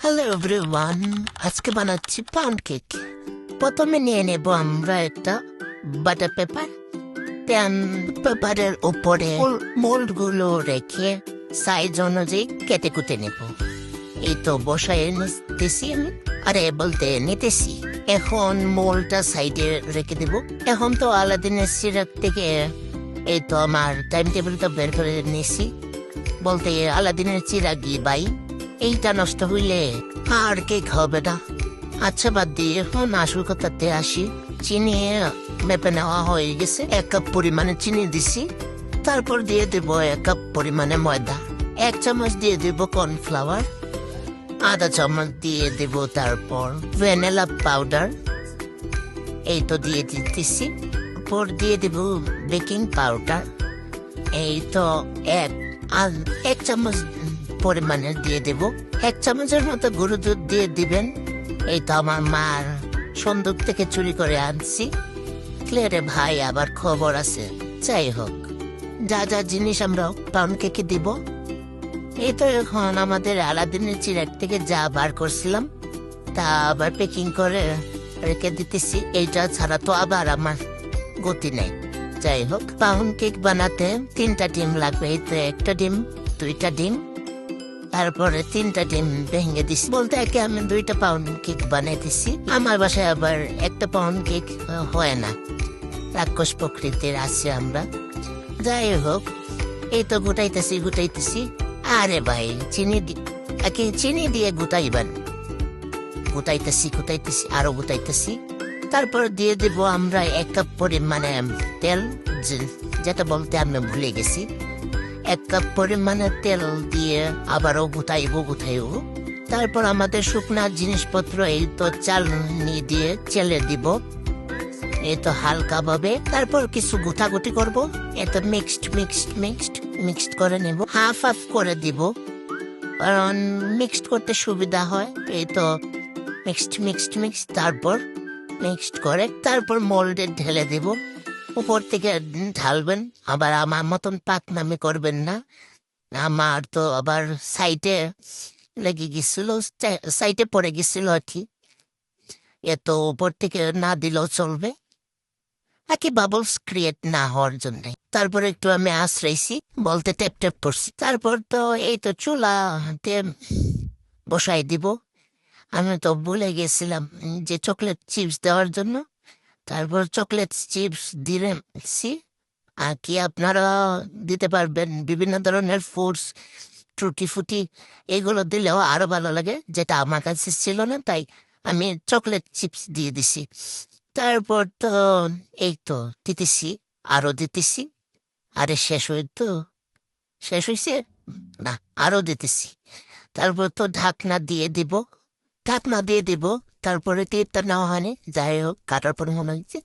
Hello everyone, আজকে বানাচ্ছি pound cake. প্রথমে নিয়ে নেব আমরা একটা বাটার পেপার। পেপারের উপরে মোল্ডগুলো রেখে সাইজ অনুযায়ী কেটে কুটে নেব। এই তো বসায় নিতেছি আমি, আরে বলতে নিতেছি। এখন মোলটা সাইডে রেখে দেব। এখন তো আলাদিনের সিরাপ থেকে এই তো আমার টাইম টেবিলটা বের করে নিয়েছি। বলতে আলাদিনের চিরাগি বাই, এইটা নষ্ট হইলে আর কেক হবে না। আচ্ছা বাদ দিয়ে এখন আসল কথাতে আসি। চিনি মেপে নেওয়া হয়ে গেছে, 1 কাপ পরিমাণে চিনি দিছি। তারপর দিয়ে দেব 1 কাপ পরিমাণে ময়দা, 1 চামচ দিয়ে দেব কর্নফ্লাওয়ার, আধা চামচ দিয়ে দেব তারপর ভ্যানিলা পাউডার, এই তো দিয়ে দিতেছি। তারপর দিয়ে দেব বেকিং পাউডার, এই তো এক চামচ পরিমাণে দিয়ে দেব। 1 চামচের মতো গরুর দুধ দিয়ে দিবেন। এই তো আমার মার সন্দুক থেকে চুরি করে আনছি। ক্লিয়ারে ভাই আবার খবর আছে। যাই হোক, যা যা জিনিস আমরা পাউন্ড কেকে দিব, এই তো এখন আমাদের আলাদিনের চিরাগ থেকে যা বার করছিলাম তা আবার প্যাকিং করে রেখে দিতেছি। এইটা ছাড়া তো আবার আমার গতি নেই। যাই হোক, পাউন্ড কেক বানাতে 3টা ডিম লাগবে। এই তো 1টা ডিম, 2টা ডিম, তারপরে 3টা ডিম ভেঙে দিছি। বলতে একে আমি 2টা পাউন্ড কেক বানাইতেছি। আমার বাসায় আবার 1টা পাউন্ড কেক হয় না, রাক্ষস প্রকৃতির আছে আমরা। যাই হোক, এই তো গুটাইতেছি। আরে ভাই চিনি দিয়ে গুটাইবেন। গুটাইতেছি আরো গুটাইতেছি। তারপর দিয়ে দেব আমরা 1 কাপ পরিমাণে তেল, যেটা বলতে আমি ভুলে গেছি। 1 কাপ পরিমাণে তেল দিয়ে আবারও গুটাইব। তারপর আমাদের শুকনা জিনিসপত্র এই তো চালনি দিয়ে চেলে দিব, এই তো হালকা ভাবে। তারপর কিছু গুটাগুটি করব। এটা মিক্সড করে নেব, হাফ করে দিব, কারণ মিক্সড করতে সুবিধা হয়। এই তো মিক্সড তারপর মিক্সড করে তারপর মোল্ডে ঢেলে দেব। উপর থেকে ঢালবেন, আবার আমার মতন পাকনামি করবেন না। আমার তো আবার সাইডে লেগে গেছিল, সাইডে পড়ে গেছিল আর কি। এত উপর থেকে না দিলেও চলবে, নাকি বাবলস ক্রিয়েট না হওয়ার জন্য। তারপর একটু আমি আশ্রাইছি, বলতে ট্যাপ করছি। তারপর তো এই তো চুলাতে বসাই দিব। আমি তো ভুলে গেছিলাম যে চকলেট চিপস দেওয়ার জন্য। তারপর চকলেট চিপস দিয়েছি। আর কি আপনারা দিতে পারবেন বিভিন্ন ধরনের ফ্রুটস, টুটি ফুটি, এগুলো দিলেও আরো ভালো লাগে, যেটা আমার কাছে ছিল না, তাই আমি চকলেট চিপস দিয়ে দিছি। তারপর তো এই তো দিতেছি। আরে শেষ হয়েছে না, আরো দিতেছি। তারপর তো ঢাকনা দিয়ে দিব। তারপরে তীরটা নেওয়া হয়নি, যাই হোক কাটার পর মনে হয়েছে